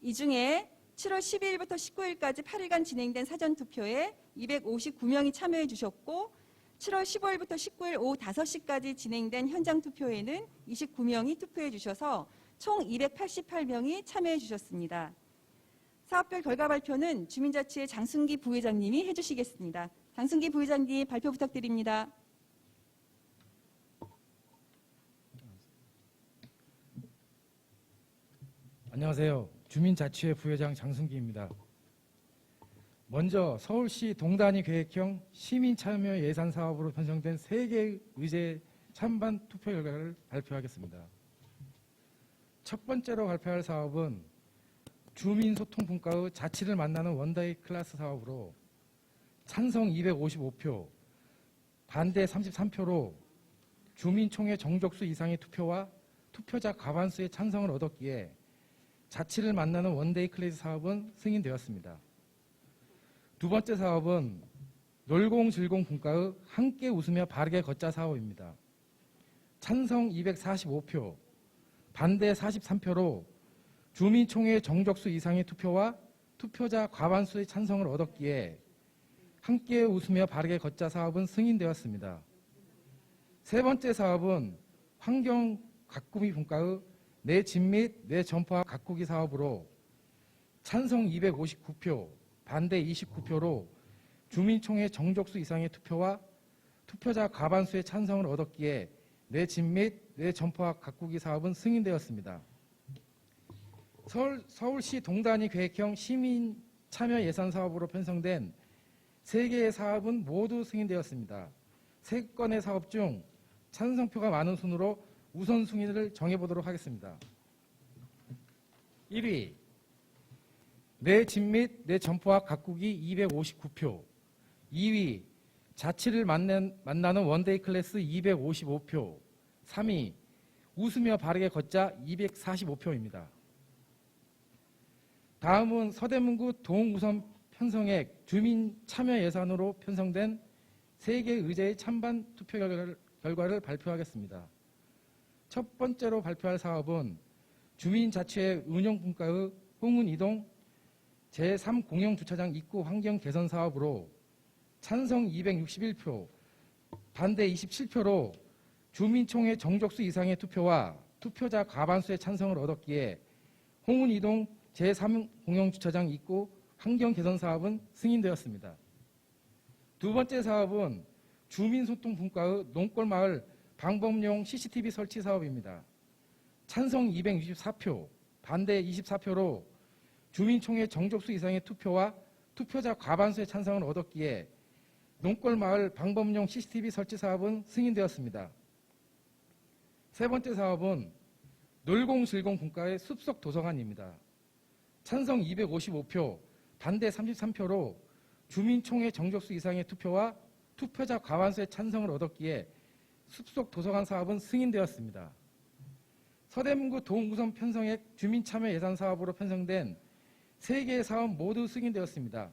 이 중에 7월 12일부터 19일까지 8일간 진행된 사전투표에 259명이 참여해 주셨고 7월 15일부터 19일 오후 5시까지 진행된 현장투표에는 29명이 투표해 주셔서 총 288명이 참여해 주셨습니다. 사업별 결과 발표는 주민자치회 장순기 부회장님이 해주시겠습니다. 장순기 부회장님 발표 부탁드립니다. 안녕하세요. 주민자치회 부회장 장순기입니다. 먼저 서울시 동단위 계획형 시민참여 예산 사업으로 편성된 3개의 의제 찬반 투표 결과를 발표하겠습니다. 첫 번째로 발표할 사업은 주민소통 분과의 자치를 만나는 원데이 클래스 사업으로 찬성 255표, 반대 33표로 주민총회 정족수 이상의 투표와 투표자 과반수의 찬성을 얻었기에 자치를 만나는 원데이 클래스 사업은 승인되었습니다. 두 번째 사업은 놀공즐공 분과의 함께 웃으며 바르게 걷자 사업입니다. 찬성 245표, 반대 43표로 주민총회 정족수 이상의 투표와 투표자 과반수의 찬성을 얻었기에 함께 웃으며 바르게 걷자 사업은 승인되었습니다. 세 번째 사업은 환경 가꾸기 분과의 내 집 및 내 점포와 가꾸기 사업으로 찬성 259표, 반대 29표로 주민총회 정족수 이상의 투표와 투표자 과반수의 찬성을 얻었기에 내 집 및 내 점포와 가꾸기 사업은 승인되었습니다. 서울시 동단위 계획형 시민 참여 예산 사업으로 편성된 3개의 사업은 모두 승인되었습니다. 3건의 사업 중 찬성표가 많은 순으로 우선순위를 정해보도록 하겠습니다. 1위 내 집 및 내 점포와 가꾸기 259표. 2위 자치를 만나는 원데이 클래스 255표. 3위 웃으며 바르게 걷자 245표입니다. 다음은 서대문구 동우선 편성액 주민 참여 예산으로 편성된 3개 의제의 찬반 투표 결과를 발표하겠습니다. 첫 번째로 발표할 사업은 주민자치회 운영분과의 홍은이동 제3공영주차장 입구 환경 개선 사업으로 찬성 261표, 반대 27표로 주민총회 정족수 이상의 투표와 투표자 과반수의 찬성을 얻었기에 홍은이동 제3공영주차장 입구 환경 개선 사업은 승인되었습니다. 두 번째 사업은 주민소통분과의 농골마을 방범용 CCTV 설치 사업입니다. 찬성 264표, 반대 24표로 주민총회 정족수 이상의 투표와 투표자 과반수의 찬성을 얻었기에 농골마을 방범용 CCTV 설치 사업은 승인되었습니다. 세 번째 사업은 놀공질공분과의 숲속 도서관입니다. 찬성 255표, 반대 33표로 주민총회 정족수 이상의 투표와 투표자 과반수의 찬성을 얻었기에 숲속 도서관 사업은 승인되었습니다. 서대문구 동우선 편성액 주민참여 예산 사업으로 편성된 3개의 사업 모두 승인되었습니다.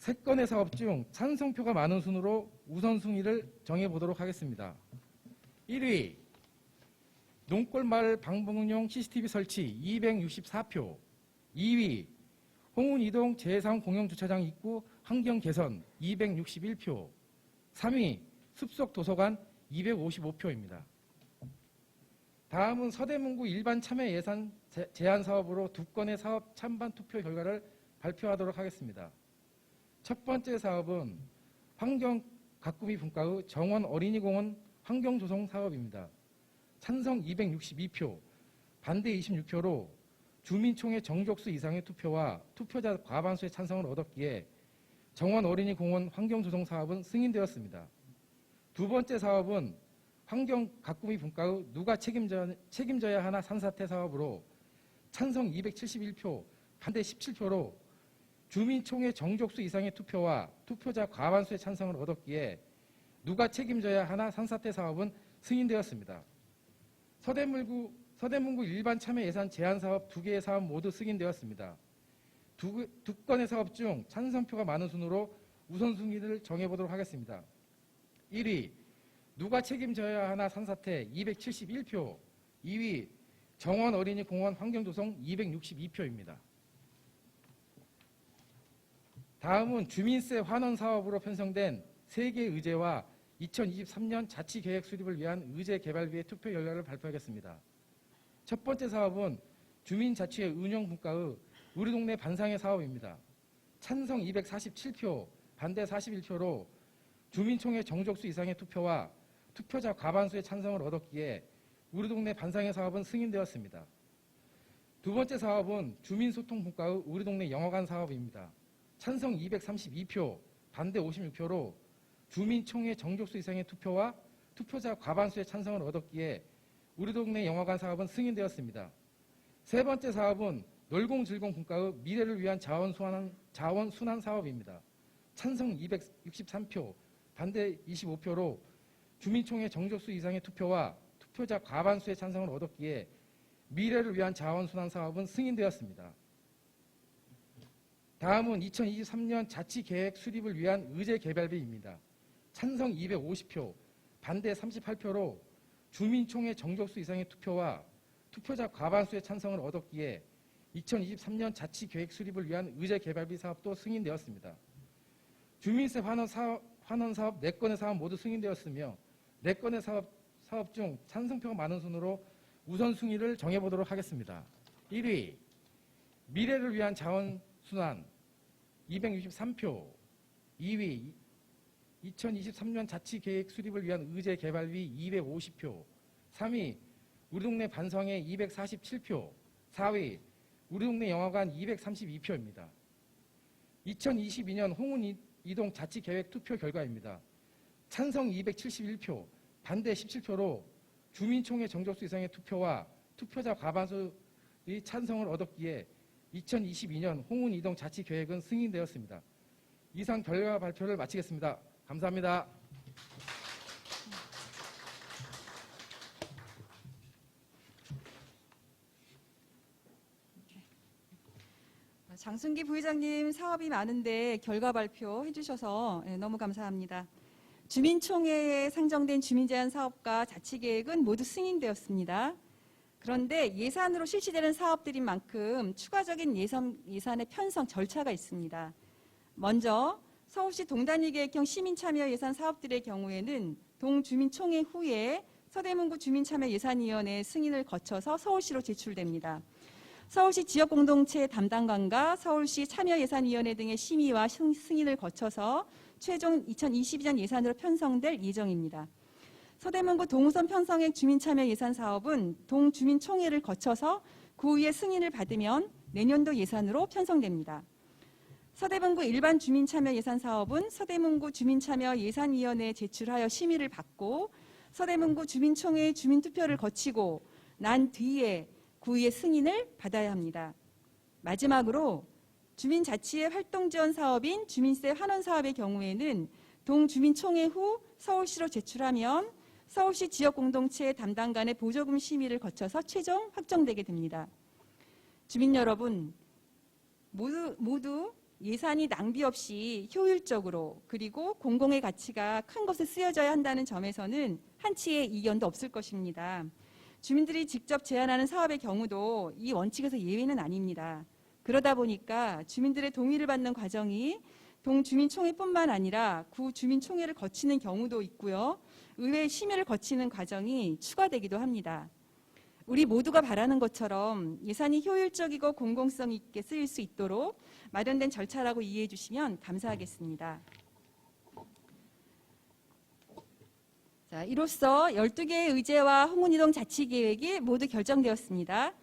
3건의 사업 중 찬성표가 많은 순으로 우선순위를 정해보도록 하겠습니다. 1위 농골마을 방범용 CCTV 설치 264표. 2위 홍은이동 제3공영주차장 입구 환경 개선 261표. 3위 숲속 도서관 255표입니다. 다음은 서대문구 일반 참여 예산 제한 사업으로 2건의 사업 찬반 투표 결과를 발표하도록 하겠습니다. 첫 번째 사업은 환경 가꾸미 분과의 정원 어린이공원 환경조성 사업입니다. 찬성 262표, 반대 26표로 주민총회 정족수 이상의 투표와 투표자 과반수의 찬성을 얻었기에 정원 어린이공원 환경조성 사업은 승인되었습니다. 두 번째 사업은 환경 가꾸미 분과의 누가 책임져야 하나 산사태 사업으로 찬성 271표, 반대 17표로 주민총회 정족수 이상의 투표와 투표자 과반수의 찬성을 얻었기에 누가 책임져야 하나 산사태 사업은 승인되었습니다. 서대문구 일반 참여 예산 제한 사업 2개의 사업 모두 승인되었습니다. 두 건의 사업 중 찬성표가 많은 순으로 우선순위를 정해보도록 하겠습니다. 1위 누가 책임져야 하나 산사태 271표. 2위 정원 어린이 공원 환경조성 262표입니다. 다음은 주민세 환원 사업으로 편성된 3개 의제와 2023년 자치계획 수립을 위한 의제개발비의 투표 결과를 발표하겠습니다. 첫 번째 사업은 주민자치회 운영분과의 우리 동네 반상회 사업입니다. 찬성 247표, 반대 41표로 주민총회 정족수 이상의 투표와 투표자 과반수의 찬성을 얻었기에 우리 동네 반상회 사업은 승인되었습니다. 두 번째 사업은 주민소통분과의 우리 동네 영화관 사업입니다. 찬성 232표, 반대 56표로 주민총회 정족수 이상의 투표와 투표자 과반수의 찬성을 얻었기에 우리 동네 영화관 사업은 승인되었습니다. 세 번째 사업은 놀공질공분과의 미래를 위한 자원순환 사업입니다. 찬성 263표, 반대 25표로 주민총회 정족수 이상의 투표와 투표자 과반수의 찬성을 얻었기에 미래를 위한 자원순환 사업은 승인되었습니다. 다음은 2023년 자치계획 수립을 위한 의제개발비입니다. 찬성 250표, 반대 38표로 주민총회 정족수 이상의 투표와 투표자 과반수의 찬성을 얻었기에 2023년 자치계획 수립을 위한 의제개발비 사업도 승인되었습니다. 주민세 환원 사업 4건의 사업 모두 승인되었으며 4건의 사업 중 찬성표가 많은 순으로 우선순위를 정해보도록 하겠습니다. 1위 미래를 위한 자원순환 263표. 2위 2023년 자치계획 수립을 위한 의제개발비 250표. 3위 우리 동네 반성회 247표. 4위 우리 동네 영화관 232표입니다. 2022년 홍은이동 자치계획 투표 결과입니다. 찬성 271표, 반대 17표로 주민총회 정족수 이상의 투표와 투표자 과반수의 찬성을 얻었기에 2022년 홍은 이동 자치 계획은 승인되었습니다. 이상 결과 발표를 마치겠습니다. 감사합니다. 장순기 부회장님 사업이 많은데 결과 발표해 주셔서 너무 감사합니다. 주민총회에 상정된 주민제한 사업과 자치계획은 모두 승인되었습니다. 그런데 예산으로 실시되는 사업들인 만큼 추가적인 예산의 편성 절차가 있습니다. 먼저 서울시 동단위 계획형 시민참여 예산 사업들의 경우에는 동주민총회 후에 서대문구 주민참여예산위원회 승인을 거쳐서 서울시로 제출됩니다. 서울시 지역공동체 담당관과 서울시 참여예산위원회 등의 심의와 승인을 거쳐서 최종 2022년 예산으로 편성될 예정입니다. 서대문구 동우선 편성액 주민참여예산 사업은 동주민총회를 거쳐서 그 후에 승인을 받으면 내년도 예산으로 편성됩니다. 서대문구 일반 주민참여예산 사업은 서대문구 주민참여예산위원회에 제출하여 심의를 받고 서대문구 주민총회의 주민투표를 거치고 난 뒤에 그 후에 승인을 받아야 합니다. 마지막으로 주민자치의 활동지원 사업인 주민세 환원 사업의 경우에는 동주민총회 후 서울시로 제출하면 서울시 지역공동체 담당관의 보조금 심의를 거쳐서 최종 확정되게 됩니다. 주민 여러분, 모두 예산이 낭비 없이 효율적으로 그리고 공공의 가치가 큰 것에 쓰여져야 한다는 점에서는 한치의 이견도 없을 것입니다. 주민들이 직접 제안하는 사업의 경우도 이 원칙에서 예외는 아닙니다. 그러다 보니까 주민들의 동의를 받는 과정이 동주민총회뿐만 아니라 구주민총회를 거치는 경우도 있고요. 의회 심의를 거치는 과정이 추가되기도 합니다. 우리 모두가 바라는 것처럼 예산이 효율적이고 공공성 있게 쓰일 수 있도록 마련된 절차라고 이해해 주시면 감사하겠습니다. 자, 이로써 12개의 의제와 홍은이동 자치계획이 모두 결정되었습니다.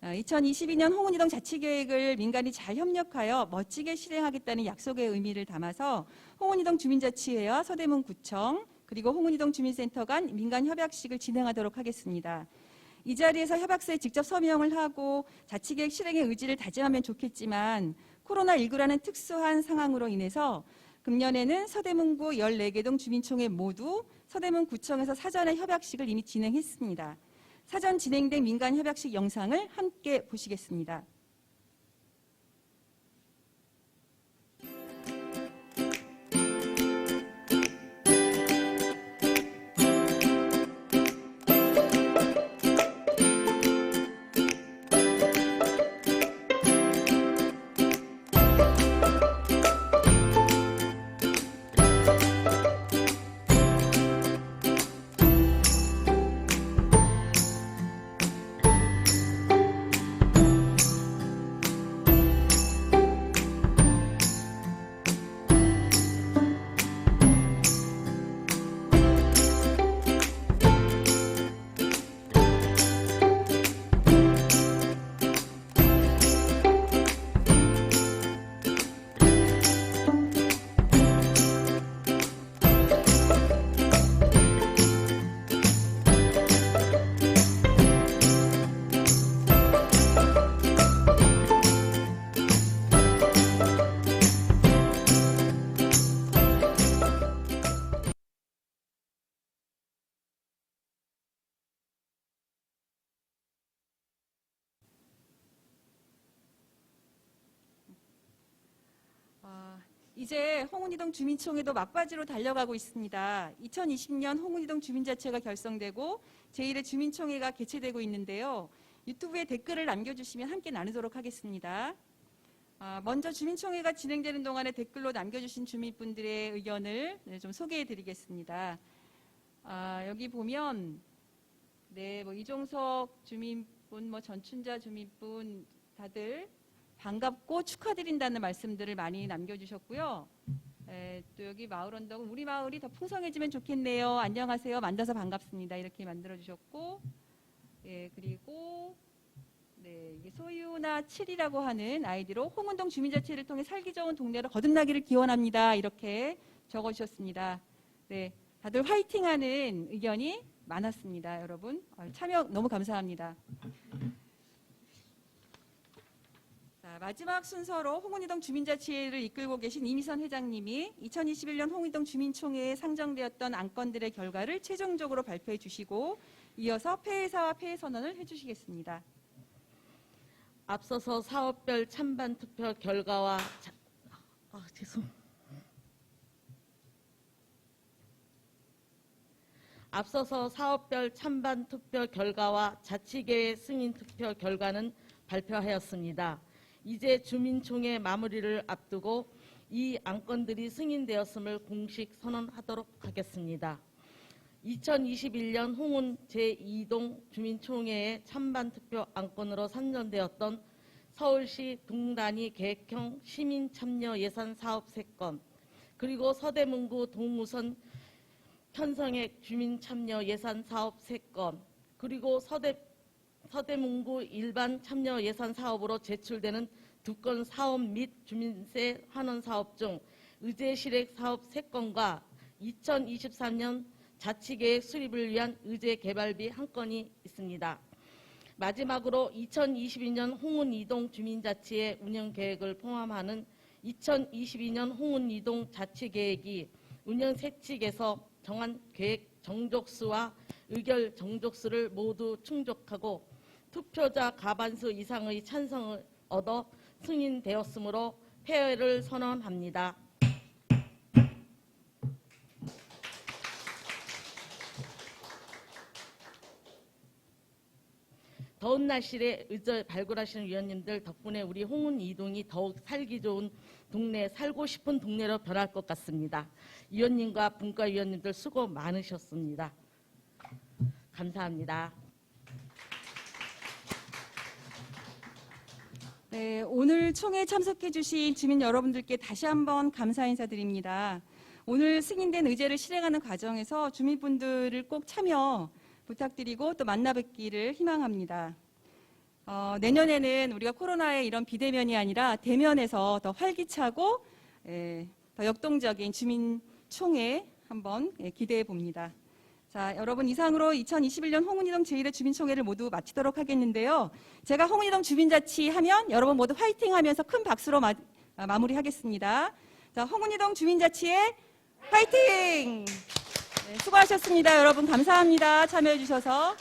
2022년 홍은이동 자치계획을 민간이 잘 협력하여 멋지게 실행하겠다는 약속의 의미를 담아서 홍은이동 주민자치회와 서대문구청 그리고 홍은이동 주민센터 간 민간협약식을 진행하도록 하겠습니다. 이 자리에서 협약서에 직접 서명을 하고 자치계획 실행의 의지를 다짐하면 좋겠지만 코로나19라는 특수한 상황으로 인해서 금년에는 서대문구 14개 동 주민총회 모두 서대문구청에서 사전에 협약식을 이미 진행했습니다. 사전 진행된 민간협약식 영상을 함께 보시겠습니다. 이제 홍은이동 주민총회도 막바지로 달려가고 있습니다. 2020년 홍은이동 주민자치회가 결성되고 제1회 주민총회가 개최되고 있는데요. 유튜브에 댓글을 남겨주시면 함께 나누도록 하겠습니다. 먼저 주민총회가 진행되는 동안에 댓글로 남겨주신 주민분들의 의견을 좀 소개해드리겠습니다. 여기 보면 이종석 주민분, 전춘자 주민분 다들 반갑고 축하드린다는 말씀들을 많이 남겨주셨고요. 또 여기 마을 언덕은 우리 마을이 더 풍성해지면 좋겠네요. 안녕하세요. 만나서 반갑습니다. 이렇게 만들어주셨고, 그리고 이게 소유나 7이라고 하는 아이디로 홍은동 주민자치를 통해 살기 좋은 동네로 거듭나기를 기원합니다. 이렇게 적어주셨습니다. 다들 화이팅하는 의견이 많았습니다. 여러분 참여 너무 감사합니다. 자, 마지막 순서로 홍은이동 주민자치회를 이끌고 계신 이미선 회장님이 2021년 홍은이동 주민총회에 상정되었던 안건들의 결과를 최종적으로 발표해 주시고 이어서 폐회사와 폐회선언을 해주시겠습니다. 앞서서 사업별 찬반 투표 결과와 앞서서 사업별 찬반 투표 결과와 자치계획 승인 투표 결과는 발표하였습니다. 이제 주민총회 마무리를 앞두고 이 안건들이 승인되었음을 공식 선언하도록 하겠습니다. 2021년 홍은 제2동 주민총회의 찬반 투표 안건으로 선정되었던 서울시 동단위 계획형 시민 참여 예산 사업 3건, 그리고 서대문구 동우선 편성액 주민 참여 예산 사업 3건, 그리고 서대문구 일반 참여 예산 사업으로 제출되는 2건 사업 및 주민세 환원 사업 중 의제 실행 사업 3건과 2023년 자치계획 수립을 위한 의제 개발비 1건이 있습니다. 마지막으로 2022년 홍은 이동 주민자치의 운영 계획을 포함하는 2022년 홍은 이동 자치계획이 운영 세칙에서 정한 계획 정족수와 의결 정족수를 모두 충족하고 투표자 과반수 이상의 찬성을 얻어 승인되었으므로 폐회를 선언합니다. 더운 날씨에 의제 발굴하시는 위원님들 덕분에 우리 홍은 이동이 더욱 살기 좋은 동네, 살고 싶은 동네로 변할 것 같습니다. 위원님과 분과위원님들 수고 많으셨습니다. 감사합니다. 네, 오늘 총회에 참석해 주신 주민 여러분들께 다시 한번 감사 인사드립니다. 오늘 승인된 의제를 실행하는 과정에서 주민분들을 꼭 참여 부탁드리고 또 만나 뵙기를 희망합니다. 내년에는 우리가 코로나의 이런 비대면이 아니라 대면에서 더 활기차고 더 역동적인 주민총회 한번 기대해 봅니다. 자, 여러분 이상으로 2021년 홍은이동 제1회 주민총회를 모두 마치도록 하겠는데요. 제가 홍은이동 주민자치 하면 여러분 모두 화이팅 하면서 큰 박수로 마무리하겠습니다. 자, 홍은이동 주민자치의 화이팅! 네, 수고하셨습니다. 여러분 감사합니다. 참여해 주셔서.